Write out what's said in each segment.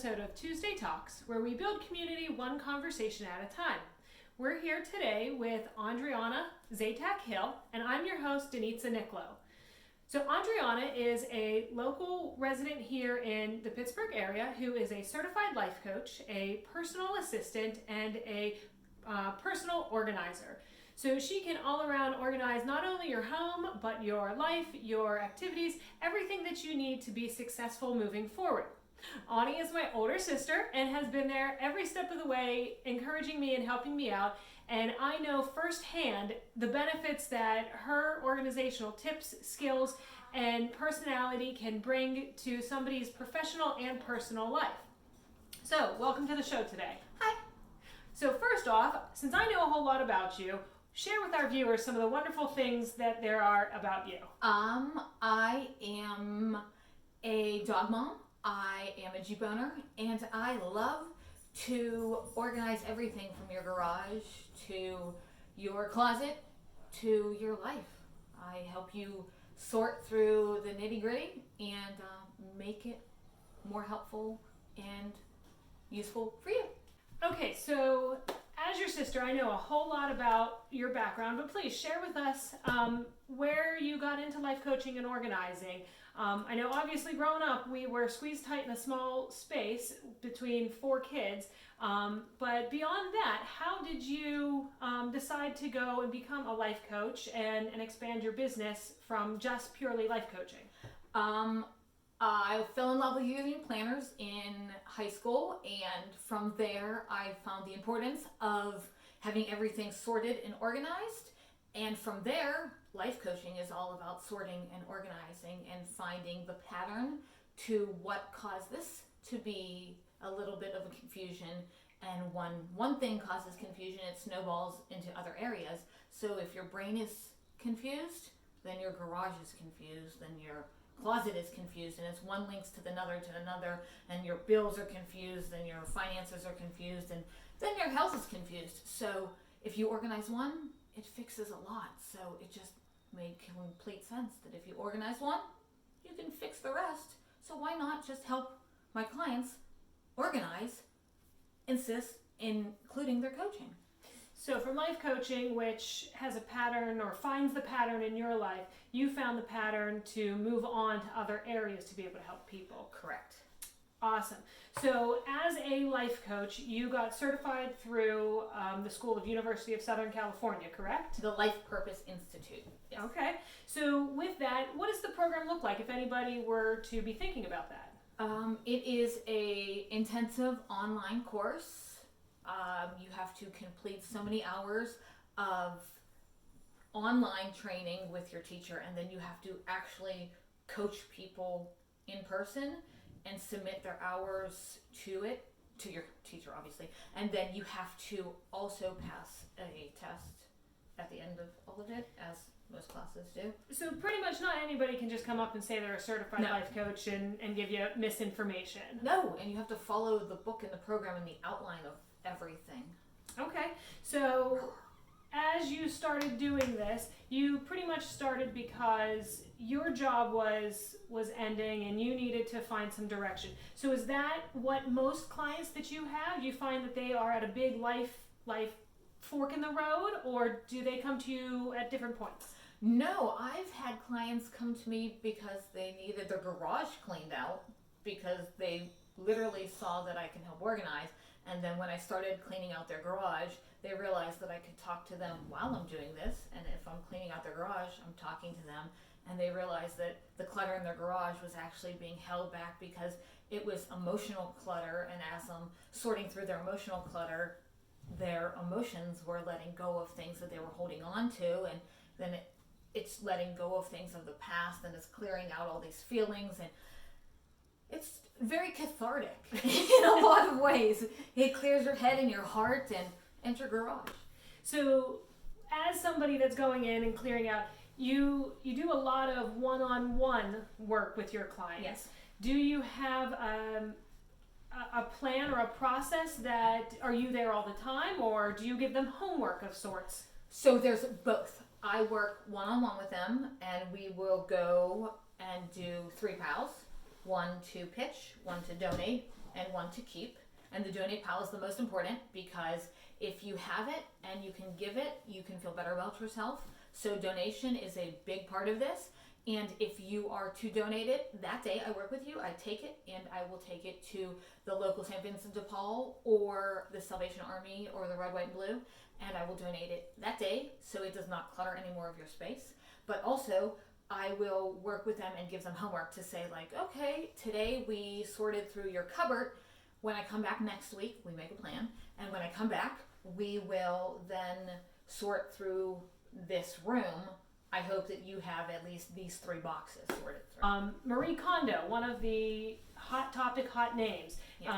episode of Tuesday Talks, where we build community one conversation at a time. We're here today with Ondrejana Zatek Hill, and I'm your host, Denitza Nicolo. So Ondrejana is a local resident here in the Pittsburgh area who is a certified life coach, a personal assistant, and a personal organizer. So she can all around organize not only your home, but your life, your activities, everything that you need to be successful moving forward. Ani is my older sister and has been there every step of the way, encouraging me and helping me out. And I know firsthand the benefits that her organizational tips, skills, and personality can bring to somebody's professional and personal life. So, welcome to the show today. Hi. So first off, since I know a whole lot about you, share with our viewers some of the wonderful things that there are about you. I am a dog mom. I am a Jeep owner, and I love to organize everything from your garage to your closet to your life. I help you sort through the nitty-gritty and make it more helpful and useful for you. Okay, so as your sister, I know a whole lot about your background, but please share with us where you got into life coaching and organizing. I know obviously growing up, we were squeezed tight in a small space between 4 kids, but beyond that, how did you decide to go and become a life coach and expand your business from just purely life coaching? I fell in love with using planners in high school, and from there I found the importance of having everything sorted and organized. And from there, life coaching is all about sorting and organizing and finding the pattern to what caused this to be a little bit of a confusion. And one thing causes confusion, it snowballs into other areas. So if your brain is confused, then your garage is confused, then your closet is confused, and it's one links to another, and your bills are confused, and your finances are confused, and then your health is confused. So if you organize one, it fixes a lot. So it just made complete sense that if you organize one, you can fix the rest. So why not just help my clients organize, including their coaching? So from life coaching, which has a pattern or finds the pattern in your life, you found the pattern to move on to other areas to be able to help people. Correct. Awesome. So as a life coach, you got certified through the School of University of Southern California, correct? The Life Purpose Institute. Yes. Okay. So with that, what does the program look like if anybody were to be thinking about that? It is a intensive online course. You have to complete so many hours of online training with your teacher, and then you have to actually coach people in person and submit their hours to your teacher, obviously. And then you have to also pass a test at the end of all of it, as most classes do. So pretty much not anybody can just come up and say they're a certified life coach and give you misinformation. No, and you have to follow the book and the program and the outline of everything. Okay, so as you started doing this, you pretty much started because your job was ending and you needed to find some direction. So is that what most clients that you have, you find that they are at a big life fork in the road, or do they come to you at different points? No, I've had clients come to me because they needed their garage cleaned out, because they literally saw that I can help organize. And then when I started cleaning out their garage, they realized that I could talk to them while I'm doing this. And if I'm cleaning out their garage, I'm talking to them. And they realized that the clutter in their garage was actually being held back because it was emotional clutter. And as I'm sorting through their emotional clutter, their emotions were letting go of things that they were holding on to. And then it's letting go of things of the past, and it's clearing out all these feelings. And it's very cathartic in a lot of ways. It clears your head and your heart and your garage. So as somebody that's going in and clearing out, you do a lot of one-on-one work with your clients. Yes. Do you have a plan or a process that, are you there all the time, or do you give them homework of sorts? So there's both. I work one-on-one with them, and we will go and do 3 pals. 1 to pitch, 1 to donate, and one to keep. And the donate pile is the most important because if you have it and you can give it, you can feel better about yourself. So donation is a big part of this. And if you are to donate it that day, I work with you, I take it and I will take it to the local St. Vincent de Paul or the Salvation Army or the Red, White, and Blue, and I will donate it that day so it does not clutter any more of your space. But also, I will work with them and give them homework to say, like, okay, today we sorted through your cupboard. When I come back next week, we make a plan, and when I come back, we will then sort through this room. I hope that you have at least these 3 boxes sorted through. Marie Kondo, one of the hot topic, hot names. Yes.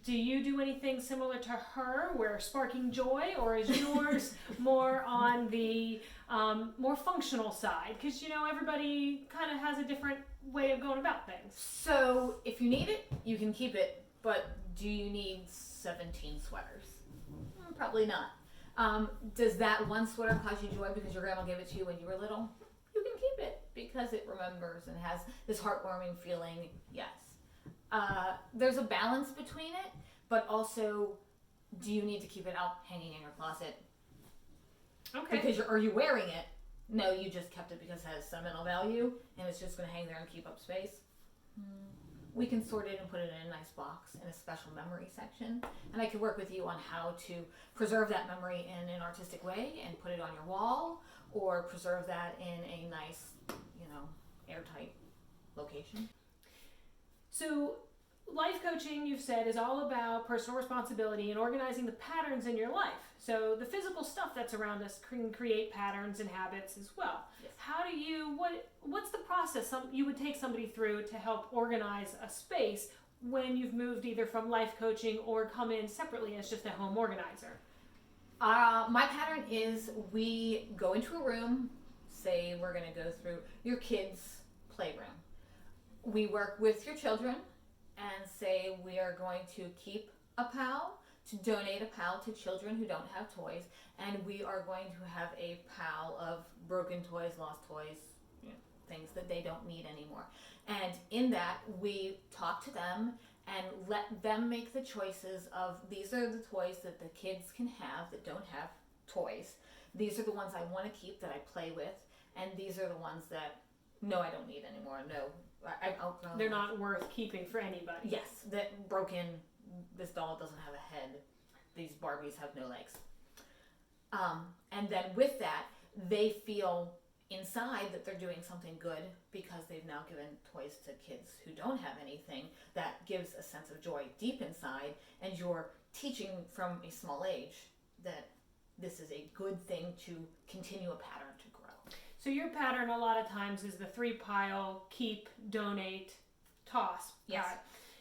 Do you do anything similar to her, where sparking joy, or is yours more on the more functional side? Because, everybody kind of has a different way of going about things. So if you need it, you can keep it, but do you need 17 sweaters? Probably not. Does that one sweater cause you joy because your grandma gave it to you when you were little? You can keep it because it remembers and has this heartwarming feeling. Yes. There's a balance between it, but also, do you need to keep it out hanging in your closet? Okay. Because are you wearing it? No, you just kept it because it has sentimental value and it's just going to hang there and keep up space. We can sort it and put it in a nice box in a special memory section. And I could work with you on how to preserve that memory in an artistic way and put it on your wall, or preserve that in a nice, airtight location. So life coaching, you've said, is all about personal responsibility and organizing the patterns in your life. So the physical stuff that's around us can create patterns and habits as well. Yes. How do you, what's the process you would take somebody through to help organize a space when you've moved either from life coaching or come in separately as just a home organizer? My pattern is we go into a room, say we're going to go through your kids' playroom. We work with your children and say we are going to keep a pal, to donate a pal to children who don't have toys, and we are going to have a pal of broken toys, lost toys, things that they don't need anymore. And in that, we talk to them and let them make the choices of, these are the toys that the kids can have that don't have toys. These are the ones I want to keep that I play with, and these are the ones that, no, I don't need anymore. No, I'll They're not worth keeping for anybody. Yes, that broken, this doll doesn't have a head. These Barbies have no legs. And then with that, they feel inside that they're doing something good because they've now given toys to kids who don't have anything. That gives a sense of joy deep inside, and you're teaching from a small age that this is a good thing to continue a pattern to grow. So your pattern a lot of times is the 3 pile, keep, donate, toss. Yes.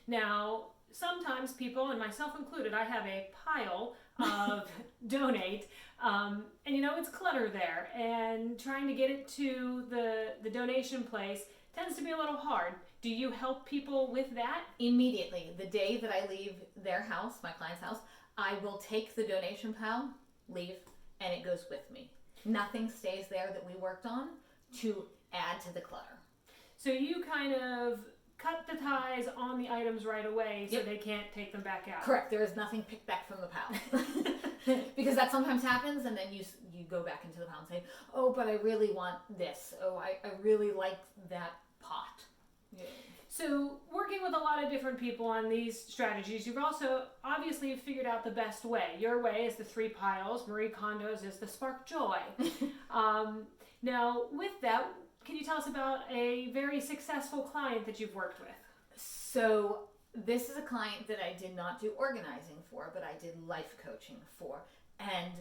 Now, sometimes people, and myself included, I have a pile of donate, and it's clutter there, and trying to get it to the donation place tends to be a little hard. Do you help people with that? Immediately, the day that I leave their house, my client's house, I will take the donation pile, leave, and it goes with me. Nothing stays there that we worked on to add to the clutter. So you kind of cut the ties on the items right away so Yep. they can't take them back out. Correct. There is nothing picked back from the pile. Because that sometimes happens, and then you go back into the pile and say, oh, but I really want this. Oh, I really like that pot. Yeah. So working with a lot of different people on these strategies, you've also obviously figured out the best way. Your way is the 3 piles. Marie Kondo's is the spark joy. Now, with that, can you tell us about a very successful client that you've worked with? So this is a client that I did not do organizing for, but I did life coaching for. And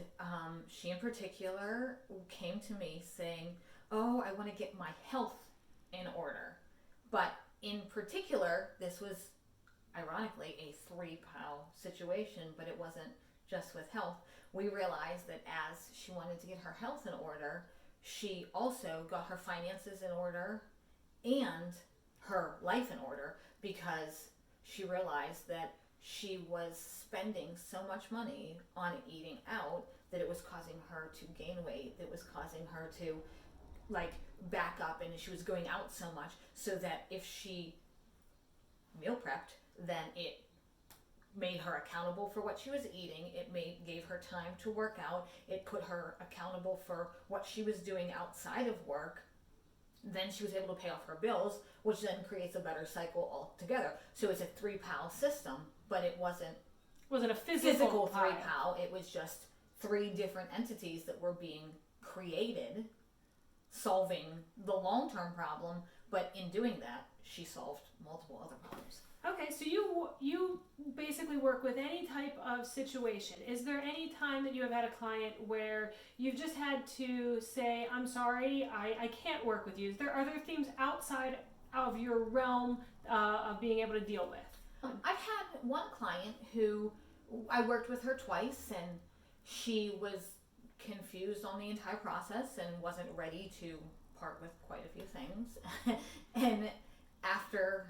she in particular came to me saying, oh, I want to get my health in order. But in particular, this was ironically a 3-pile situation, but it wasn't just with health. We realized that as she wanted to get her health in order, she also got her finances in order and her life in order, because she realized that she was spending so much money on eating out that it was causing her to gain weight, that was causing her to back up, and she was going out so much, so that if she meal prepped, then it made her accountable for what she was eating. It gave her time to work out. It put her accountable for what she was doing outside of work. Then she was able to pay off her bills, which then creates a better cycle altogether. So it's a 3-PAL system, but it wasn't a physical 3-PAL. It was just 3 different entities that were being created, solving the long-term problem. But in doing that, she solved multiple other problems. Okay, so you basically work with any type of situation. Is there any time that you have had a client where you've just had to say, I'm sorry, I can't work with you? Are there things outside of your realm of being able to deal with? I've had one client who I worked with her twice, and she was confused on the entire process and wasn't ready to part with quite a few things. And after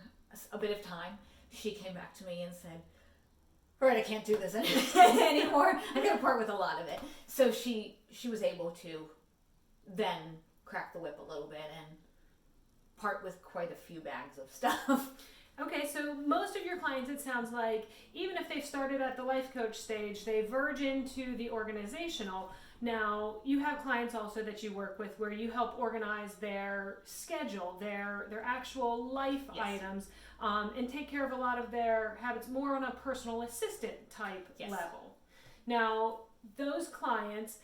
a bit of time, she came back to me and said, all right, I can't do this anymore. I'm going to part with a lot of it. So she was able to then crack the whip a little bit and part with quite a few bags of stuff. Okay, so most of your clients, it sounds like, even if they've started at the life coach stage, they verge into the organizational. Now, you have clients also that you work with where you help organize their schedule, their actual life items, and take care of a lot of their habits more on a personal assistant type level. Now, those clients,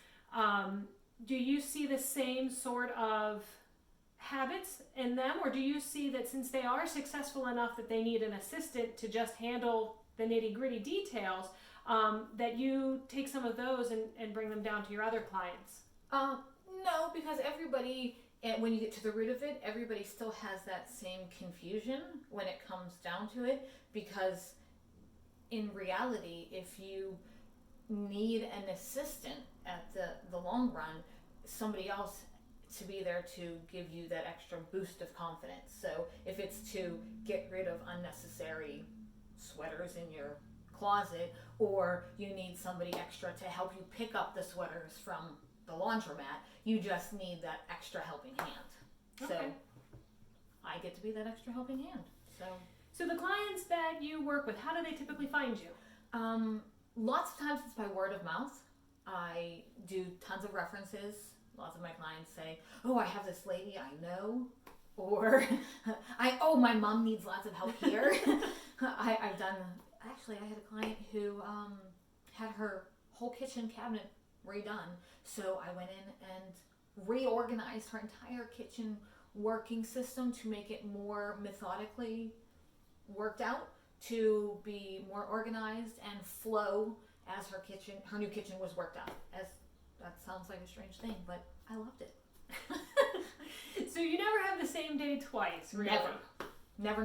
do you see the same sort of habits in them, or do you see that since they are successful enough that they need an assistant to just handle the nitty-gritty details, that you take some of those and bring them down to your other clients? No, because everybody, when you get to the root of it, everybody still has that same confusion when it comes down to it, because in reality, if you need an assistant at the long run, somebody else to be there to give you that extra boost of confidence. So if it's to get rid of unnecessary sweaters in your closet, or you need somebody extra to help you pick up the sweaters from the laundromat, you just need that extra helping hand. Okay. So I get to be that extra helping hand. So the clients that you work with, how do they typically find you? Lots of times it's by word of mouth. I do tons of references. Lots of my clients say, oh, I have this lady I know, or my mom needs lots of help here. I had a client who had her whole kitchen cabinet redone. So I went in and reorganized her entire kitchen working system to make it more methodically worked out, to be more organized and flow as her new kitchen was worked out. That sounds like a strange thing, but I loved it. So you never have the same day twice, really? Never.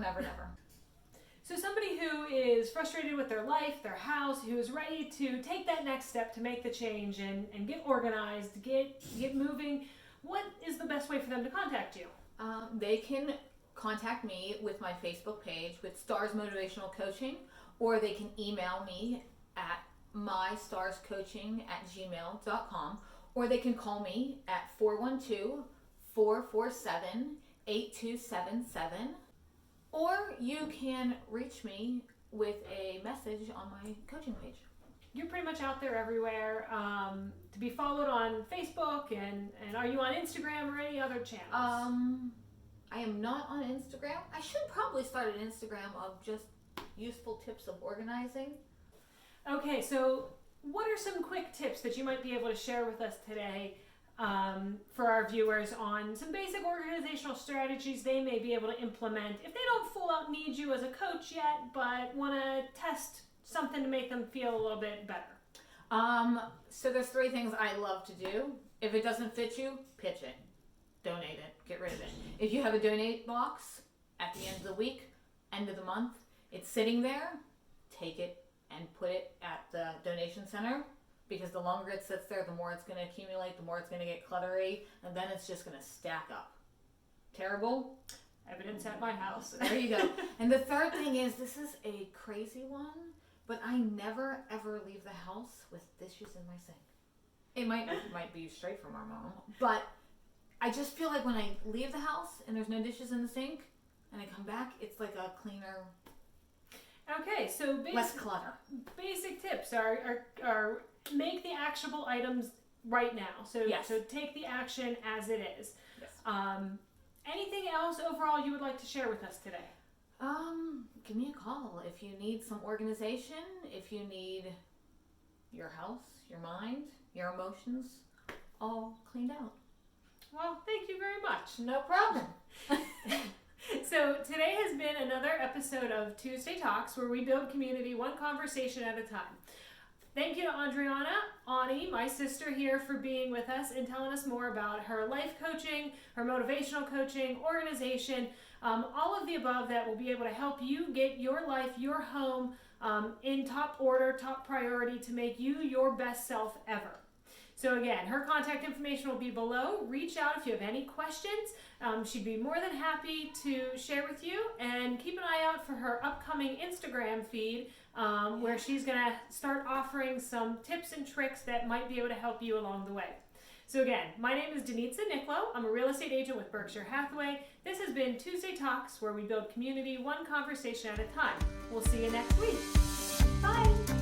So somebody who is frustrated with their life, their house, who is ready to take that next step to make the change and get organized, get moving, what is the best way for them to contact you? They can contact me with my Facebook page with Stars Motivational Coaching, or they can email me at mystarscoaching@gmail.com, or they can call me at 412-447-8277, or you can reach me with a message on my coaching page. You're pretty much out there everywhere, to be followed on Facebook, and are you on Instagram or any other channels? I am not on Instagram. I should probably start an Instagram of just useful tips of organizing. Okay, so what are some quick tips that you might be able to share with us today for our viewers on some basic organizational strategies they may be able to implement if they don't full out need you as a coach yet, but want to test something to make them feel a little bit better? So there's 3 things I love to do. If it doesn't fit you, pitch it. Donate it. Get rid of it. If you have a donate box at the end of the week, end of the month, it's sitting there, take it and put it at the donation center, because the longer it sits there, the more it's going to accumulate, the more it's going to get cluttery, and then it's just going to stack up. Terrible? Evidence at my house. There you go. And the third thing is, this is a crazy one, but I never ever leave the house with dishes in my sink. It might be straight from our mom, but I just feel like when I leave the house and there's no dishes in the sink and I come back, it's like a cleaner. Okay, so Less clutter. basic tips are make the actionable items right now. So Yes. so take the action as it is. Yes. Anything else overall you would like to share with us today? Give me a call if you need some organization, if you need your house, your mind, your emotions all cleaned out. Well, thank you very much. No problem. So today has been another episode of Tuesday Talks, where we build community one conversation at a time. Thank you to Ondrejana, Ani, my sister here, for being with us and telling us more about her life coaching, her motivational coaching, organization, all of the above that will be able to help you get your life, your home in top order, top priority to make you your best self ever. So again, her contact information will be below. Reach out if you have any questions. She'd be more than happy to share with you, and keep an eye out for her upcoming Instagram feed where she's going to start offering some tips and tricks that might be able to help you along the way. So again, my name is Denitza Niclo. I'm a real estate agent with Berkshire Hathaway. This has been Tuesday Talks, where we build community one conversation at a time. We'll see you next week. Bye.